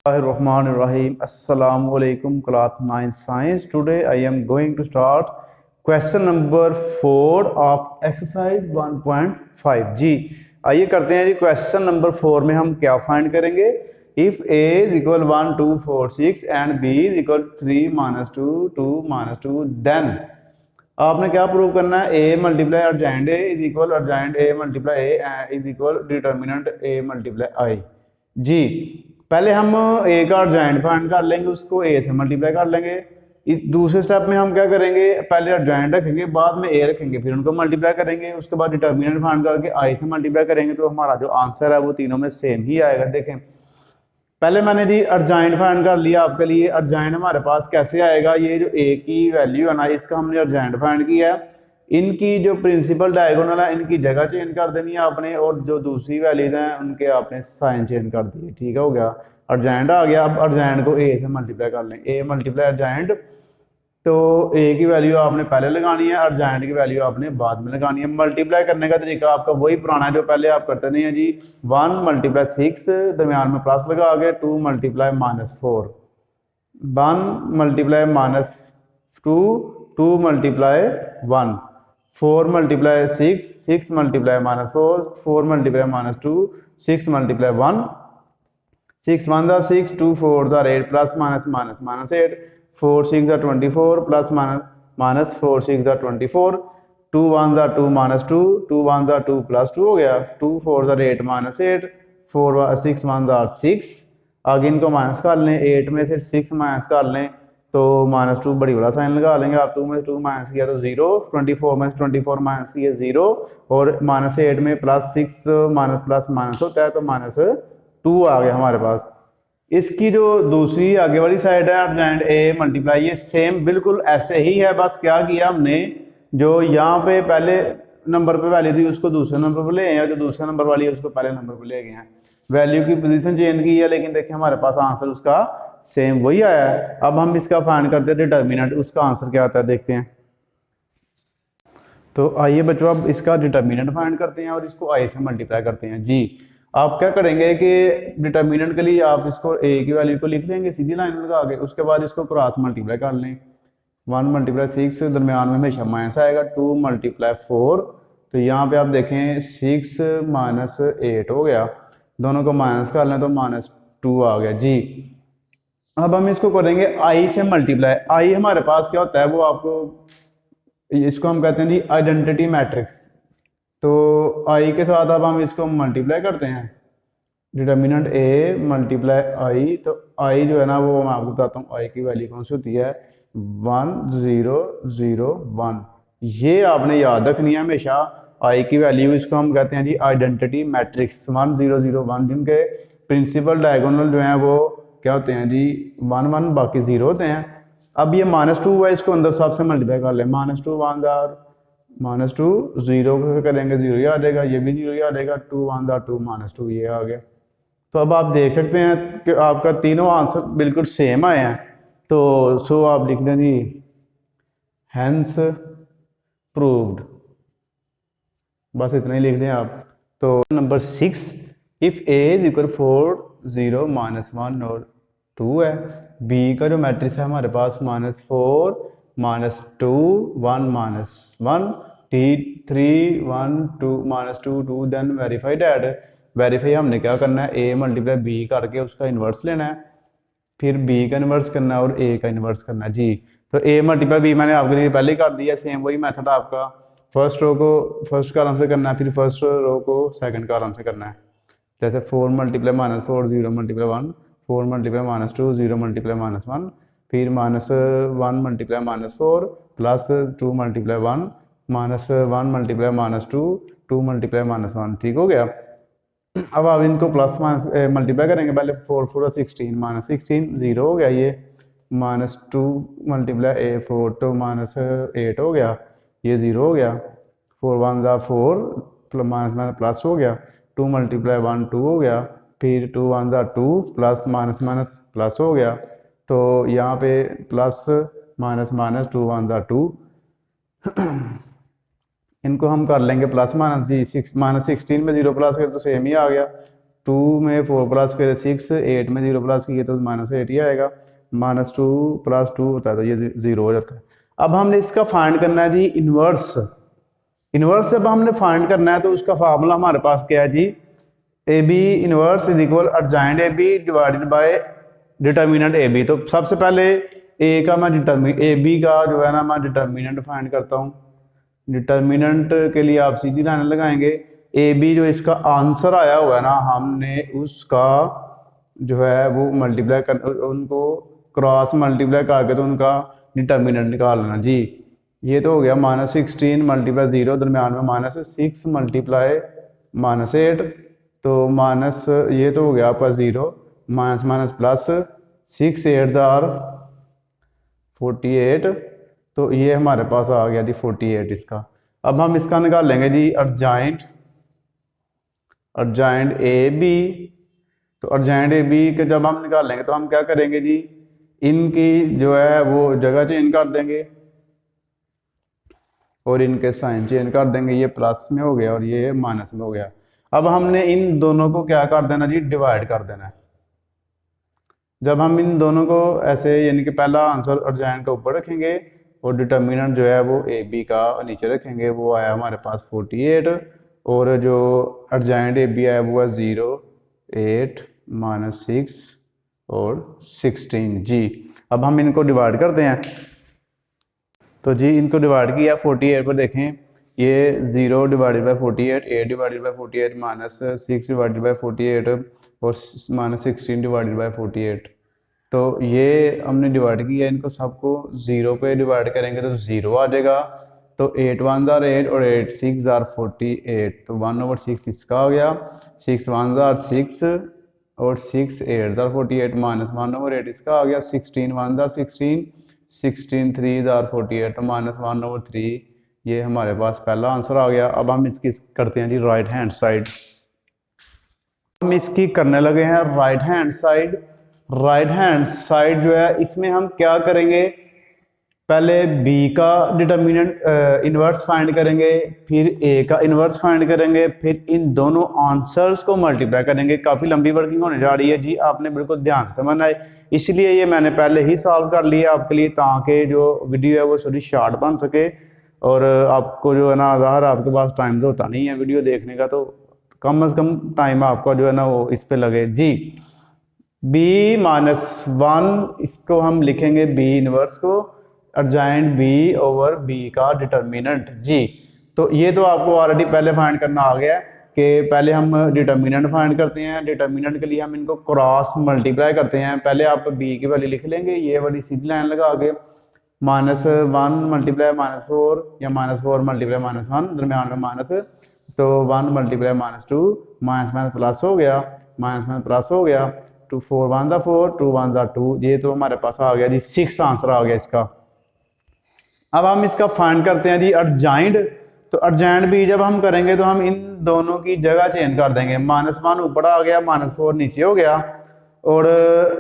Bismillahirrahmanirrahim. Assalamu alaikum. Class 9 Science. Today I am going to start question number 4 of exercise 1.5 जी। आइए करते हैं जी। Question number 4 में हम क्या फाइंड करेंगे। If a is equal 1 2 4 6 and b is equal 3 minus 2 2 minus 2 then आपने क्या prove करना है। a multiply urgent a is equal urgent a multiply a is equal determinant a multiply i जी। पहले हम a का अर्जेंट फाइंड कर लेंगे, उसको a से मल्टीप्लाई कर लेंगे। इस दूसरे स्टेप में हम क्या करेंगे, पहले अर्जेंट रखेंगे, बाद में a रखेंगे, फिर उनको मल्टीप्लाई करेंगे, उसके बाद डिटर्मिनेंट फाइंड करके i से मल्टीप्लाई करेंगे, तो हमारा जो आंसर है वो तीनों में सेम ही आएगा। देखें, पहले मैंने जी अर्जेंट फाइंड कर लिया आपके लिए। अर्जेंट हमारे पास कैसे आएगा, ये जो a की वैल्यू है ना, इसका हमने अर्जेंट फाइंड किया है। इनकी जो प्रिंसिपल डायगोनल है इनकी जगह चेंज कर देनी है आपने, और जो दूसरी वैल्यूज हैं उनके आपने साइन चेंज कर दिए। ठीक है, हो गया, अर्जेंट आ गया। अब अर्जेंट को a से मल्टीप्लाई कर लें, a मल्टीप्लाई अर्जेंट, तो a की वैल्यू आपने पहले लगानी है, अर्जेंट की वैल्यू आपने बाद में लगानी है। मल्टीप्लाई करने का तरीका आपका वही पुराना है जो पहले आप करते नहीं है जी। 1 मल्टीप्लाई 6, दरमियान में प्लस लगा के 2 multiply -4, 1 multiply -2, 2 multiply 1, 4 multiply 6, 6 multiply -4, 4 multiply -2, 6 multiply 1, 6 1 are 6, 2 4 are 8, plus minus 8, 4 6 are 24, plus minus 4 6 are 24, 2 1 are 2 minus 2, 2 1 are 2 plus 2 हो गया, 2 4 are 8 minus 8, 4 6 1 are 6। आगे इनको माइनस कर लें, 8 में से 6 माइनस कर लें तो -2 बड़ी वाला साइन लगा लेंगे। आप 2 में 2 माइनस किया तो 0, 24 में 24 माइनस किया 0, और -8 में +6 माइनस प्लस माइनस होता है तो -2 आ गया हमारे पास। इसकी जो दूसरी आगे वाली साइड है अर्जेंट a मल्टीप्लाई, ये सेम बिल्कुल ऐसे ही है, बस क्या किया हमने, जो यहाँ पे पहले नंबर पे वैल्यू थी उसको दूसरे नंबर पर ले आए, जो दूसरे नंबर वाली है उसको पहले नंबर पर ले गए हैं। वैल्यू की पोजीशन चेंज की है, लेकिन देखिए हमारे पास आंसर उसका सेम वही आया है। अब हम इसका फाइंड करते हैं डिटर्मिनेंट, उसका आंसर क्या आता है देखते हैं। तो आइए बच्चों, अब इसका डिटर्मिनेंट फाइंड करते हैं और इसको i से मल्टीप्लाई करते हैं जी। आप क्या करेंगे कि डिटर्मिनेंट के लिए आप इसको a की वैल्यू को लिख लेंगे सीधी लाइन लगा के, उसके बाद इसको क्रॉस मल्टीप्लाई कर लें। 1 मल्टीप्लाई 6, दरमियान में हमेशा माइनस आएगा, 2 मल्टीप्लाई 4, तो यहाँ पे आप देखें 6 -8 हो गया, दोनों को माइनस कर लें तो -2 आ गया जी। अब हम इसको करेंगे i से मल्टीप्लाई। i हमारे पास क्या होता है वो आपको, इसको हम कहते हैं जी आइडेंटिटी मैट्रिक्स। तो i के साथ अब हम इसको मल्टीप्लाई करते हैं, डिटर्मिनेंट a मल्टीप्लाई i, तो i जो है ना वो मैं आपको बताता हूँ i की वैल्यू कौन सी होती है, 1 0 0 1। ये आपने याद रखनी है हमेशा i की वैल्यू, इसको हम कहते हैं जी आइडेंटिटी मैट्रिक्स 1 0 0 1, जिनके प्रिंसिपल डायगोनल जो हैं वो क्या होते हैं जी 1 1, बाकी 0 होते हैं। अब ये -2 है, इसको अंदर साथ से मल्टीप्लाई कर ले, -2 1 -2, 0 करेंगे 0 ही आ जाएगा, ये भी 0 ही आ जाएगा, 2 1 2 -2 ये आ गया। तो अब आप देख सकते हैं कि आपका तीनों आंसर बिल्कुल सेम आए हैं। तो सो आप लिख दें जी हैंस प्रूव्ड, बस इतना ही लिख दें आप। तो number 6, if a is equal 4 0 -1 और 2 है, b का जो मैट्रिक्स है हमारे पास -4 -2 1 -1 3 1 2 -2 2, देन वेरीफाई डैट। वेरीफाई हमने क्या करना है, a मल्टीप्लाई b करके उसका इन्वर्स लेना है, फिर b का इन्वर्स करना है और a का इन्वर्स करना है जी। तो a मल्टीप्लाई b मैंने आपके लिए पहले कर दिया, सेम वही मेथड आपका, फर्स्ट रो को फर्स्ट कॉलम से करना है, फिर फर्स्ट रो को सेकंड कॉलम से करना है। जैसे 4 मल्टीप्लाई -4 0 मल्टीप्लाई 1, 4 मल्टीप्लाई -2 0 मल्टीप्लाई -1, फिर -1 multiply -4 plus 2 multiply 1 -1 multiply -2 2 multiply -1, ठीक हो गया। अब आप इनको प्लस माइनस मल्टीप्लाई करेंगे, पहले 4 4 16 -16 0 हो गया, ये -2 मल्टीप्लाई 4 तो -8 हो गया, ये 0 हो गया, 4 1 4 माइनस प्लस हो गया, 2 मल्टीप्लाई 1 2 हो गया, फिर 2 1 2 प्लस माइनस प्लस हो गया। तो यहाँ पे प्लस माइनस 2 1 2, इनको हम कर लेंगे प्लस माइनस जी, -16 में 0 प्लस कर तो सेम ही आ गया, 2 में 4 प्लस करें 6, 8 में 0 प्लस किए तो -8 ही आएगा, -2 + 2 होता है तो ये 0 हो जाता है। अब हमने इसका फाइंड करना है जी इन्वर्स। इन्वर्स जब हमने फाइंड करना है तो उसका फार्मूला हमारे पास क्या है जी, A B inverse is equal adjoint A B divided by determinant A B. तो सबसे पहले ए का मैं ए बी का जो है ना मैं डिटर्मिनेंट फाइंड करता हूँ। डिटर्मिनेंट के लिए आप सीधी लाइन लगाएंगे, ए बी जो इसका आंसर आया हुआ है ना हमने उसका जो है वो मल्टीप्लाई कर, उनको क्रॉस मल्टीप्लाई करके तो उनका डिटर्मिनेंट निकाल लेना जी। ये तो हो गया -16 मल्टीप्लाई 0, दरम्यान में -6 मल्टीप्लाई -8, तो माइनस ये तो हो गया आपका 0, माइनस माइनस प्लस 6 8 48, तो ये हमारे पास आ गया जी 48 इसका। अब हम इसका निकाल लेंगे जी अर्जेंट ए बी। तो अर्जेंट ए बी के जब हम निकाल लेंगे तो हम क्या करेंगे जी, इनकी जो है वो जगह चेंज कर देंगे और इनके साइन चेंज कर देंगे। ये प्लस में हो गया और ये माइनस में हो गया। अब हमने इन दोनों को क्या कर देना जी, डिवाइड कर देना है। जब हम इन दोनों को ऐसे यानी कि पहला आंसर अर्जेंट का ऊपर रखेंगे और डिटर्मिनेंट जो है वो ए बी का नीचे रखेंगे, वो आया हमारे पास 48 और जो अर्जेंट ए बी आया वो है 0 8 -6 और 16 जी। अब हम इनको डिवाइड करते हैं। तो जी इनको डिवाइड किया 48 पर देखें, ये 0 divided by 48, 8 divided by 48, -6 divided by 48 और -16 डिवाइडेड बाई 48। तो ये हमने डिवाइड किया, इनको सबको 0 पे डिवाइड करेंगे तो 0 आ जाएगा। तो 8 1 जार 8 और 8 6 जार 48, तो 1/6 इसका हो गया, 6 1 जार 6 और 6 8 जार 48 -1/8 इसका आ गया, 16 1 जार 16, 16 3 जार 48, तो -1/3 ये हमारे पास पहला आंसर आ गया। अब हम इसकी करते हैं जी राइट हैंड साइड। हम इसकी करने लगे हैं right hand side. Right hand side जो है इसमें हम क्या करेंगे, पहले b का डिटर्मिनेंट इन्वर्स फाइंड करेंगे, फिर a का इन्वर्स फाइंड करेंगे, फिर इन दोनों आंसर्स को मल्टीप्लाई करेंगे। काफ़ी लंबी वर्किंग होने जा रही है जी, आपने बिल्कुल ध्यान से समझना है। इसलिए ये मैंने पहले ही सॉल्व कर लिया आपके लिए, ताकि जो वीडियो है वो थोड़ी शार्ट बन सके। और आपको जो है ना ज़ाहिर आपके पास टाइम तो होता नहीं है वीडियो देखने का, तो कम से कम टाइम आपका जो है ना वो इस पे लगे जी। b -1 इसको हम लिखेंगे b इनवर्स को, अर्जेंट b ओवर b का डिटर्मिनेंट जी। तो ये तो आपको ऑलरेडी पहले फाइंड करना आ गया है कि पहले हम डिटर्मिनेंट फाइंड करते हैं। डिटर्मिनेंट के लिए हम इनको क्रॉस मल्टीप्लाई करते हैं। पहले आप b की वैल्यू लिख लेंगे, ये वाली सीधी लाइन लगा के, -1 मल्टीप्लाई -4 या -4 मल्टीप्लाई -1, दरम्यान में माइनस, तो 1 मल्टीप्लाई -2, माइनस प्लस हो गया, माइनस प्लस हो गया, 2 4 1 4 2 1 2, ये तो हमारे पास आ गया जी 6 आंसर आ गया इसका। अब हम इसका फाइंड करते हैं जी अर्जेंट। तो अर्जेंट भी जब हम करेंगे तो हम इन दोनों की जगह चेंज कर देंगे, -1 ऊपर आ गया, -4 नीचे हो गया, और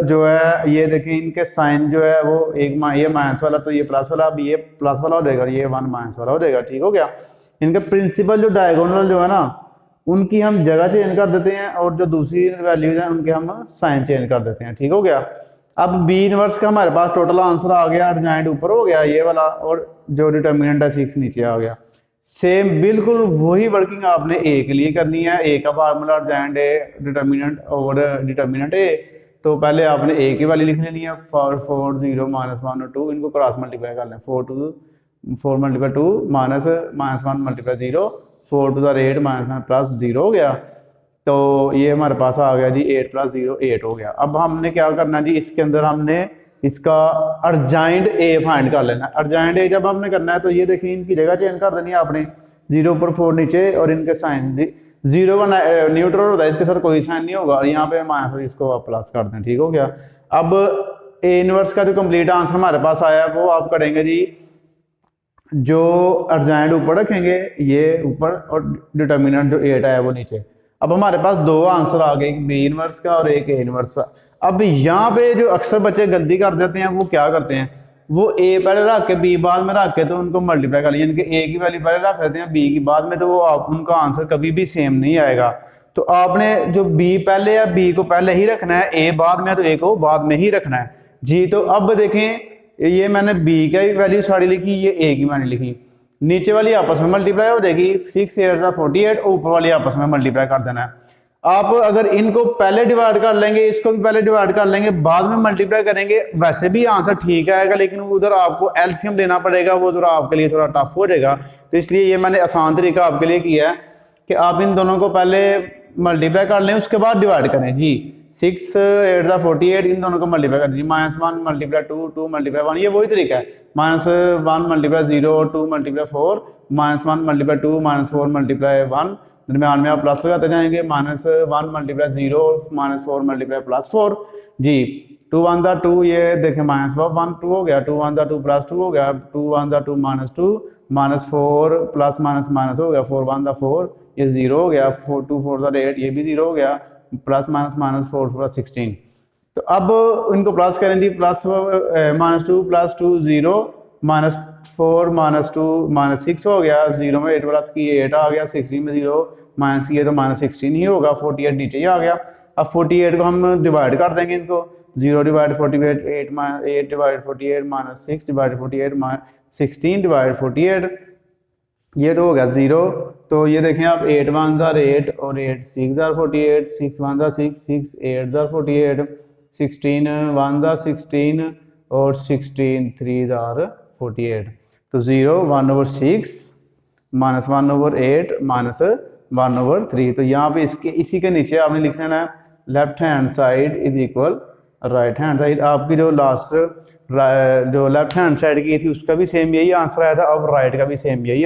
जो है ये देखें इनके साइन जो है वो एक ये माइनस वाला तो ये प्लस वाला, अब ये प्लस वाला हो जाएगा, ये 1 माइनस वाला हो जाएगा, ठीक हो गया। इनके प्रिंसिपल जो डायगोनल जो है ना उनकी हम जगह चेंज कर देते हैं, और जो दूसरी वैल्यूज हैं उनके हम साइन चेंज कर देते हैं, ठीक हो गया। अब b इनवर्स का हमारे पास टोटल आंसर आ गया, अर्जेंट ऊपर हो गया ये वाला, और जो डिटर्मिनेंट है 6 नीचे आ गया। सेम बिल्कुल वही वर्किंग आपने a के लिए करनी है। a का formula adjoint A determinant over determinant A, तो पहले आपने a की वैल्यू लिख लेनी है, 4 4 0 -1 और 2, इनको क्रॉस मल्टीप्लाई कर लें, 4 मल्टीप्लाई 2 -1 मल्टीप्लाई 0, 4 2 8 -1 प्लस 0 हो गया। तो ये हमारे पास आ गया जी 8 + 0 8 हो गया। अब हमने क्या करना जी, इसके अंदर हमने इसका अर्जेंट ए फाइंड कर लेना। अर्जेंट ए जब हमने करना है तो ये देखिए इनकी जगह चेंज कर देनी है आपने, 0 ऊपर 4 नीचे, और इनके साइन 0 का न्यूट्रल होता है, इसके साथ कोई साइन नहीं होगा, और यहाँ पे माइनस इसको आप प्लस कर दें, ठीक हो गया। अब ए इनवर्स का जो कंप्लीट आंसर हमारे पास आया है वो आप करेंगे जी, जो अर्जेंट ऊपर रखेंगे ये ऊपर, और डिटर्मिनेंट जो 8 आया वो नीचे। अब हमारे पास दो आंसर आ गए, एक बी इनवर्स का और एक ए इनवर्स का। अब यहाँ पे जो अक्सर बच्चे गलती कर देते हैं वो क्या करते हैं, वो ए पहले रख के बी बाद में रख के तो उनको मल्टीप्लाई कर लिया, यानी कि ए की वैल्यू पहले रख लेते हैं बी की बाद में, तो वो उनका आंसर कभी भी सेम नहीं आएगा। तो आपने जो बी पहले है, बी को पहले ही रखना है, ए बाद में, तो ए को बाद में ही रखना है जी। तो अब देखें ये मैंने बी का वैल्यू सारी लिखी, ये ए की मैंने लिखी, नीचे वाली आपस में मल्टीप्लाई हो जाएगी, 6 8 48, ऊपर वाली आपस में मल्टीप्लाई कर देना है। आप अगर इनको पहले डिवाइड कर लेंगे, इसको भी पहले डिवाइड कर लेंगे, बाद में मल्टीप्लाई करेंगे, वैसे भी आंसर ठीक आएगा, लेकिन उधर आपको एलसीएम लेना पड़ेगा, वो थोड़ा आपके लिए थोड़ा टफ हो जाएगा। तो इसलिए ये मैंने आसान तरीका आपके लिए किया है कि आप इन दोनों को पहले मल्टीप्लाई कर लें, उसके बाद डिवाइड करें जी। 6 8 48, इन दोनों को मल्टीप्लाई कर दीजिए, -1 मल्टीप्लाई 2, 2 मल्टीप्लाई 1, ये वही तरीका है। -1 मल्टीप्लाई 0, 2 मल्टीप्लाई 4, -1 मल्टीप्लाई 2, -4 मल्टीप्लाई 1, दरम्यान में आप प्लस लगाते जाएंगे, -1 मल्टीप्लाई 0, -4 मल्टीप्लाई +4 जी। 2 1 2, ये देखें -1 2 हो गया, 2 1 2 +2 हो गया, 2 1 2 -2, -4 प्लस माइनस माइनस हो गया, 4 1 4, ये 0 हो गया, 4 2 4 8, ये भी 0 हो गया, प्लस माइनस माइनस 4 4 16। तो अब इनको प्लस करें जी, प्लस -2 + 2 0, -4 -2 -6 हो गया, 0 में 8 प्लस की 8 आ गया, 16 में 0 माइनस किए तो -16 ही होगा, 48 नीचे ही आ गया। अब 48 को हम डिवाइड कर देंगे, इनको 0 डिवाइड 48, 8 डिवाइड 48, -6 डिवाइड 48, 16 डिवाइड 48, ये तो हो गया 0। तो ये देखें आप, 8 1 8 और 8 6 48, 6 1 6 6 8 48, 16 1 16 और 16 3 48। तो 0 1/6 -1/8 -1/3। तो यहाँ पे इसके इसी के नीचे आपने लिख लेना है left hand side is equal right hand side. आपकी जो लास्ट जो लेफ्ट हैंड साइड की थी उसका भी सेम यही आंसर आया था, अब राइट का भी सेम यही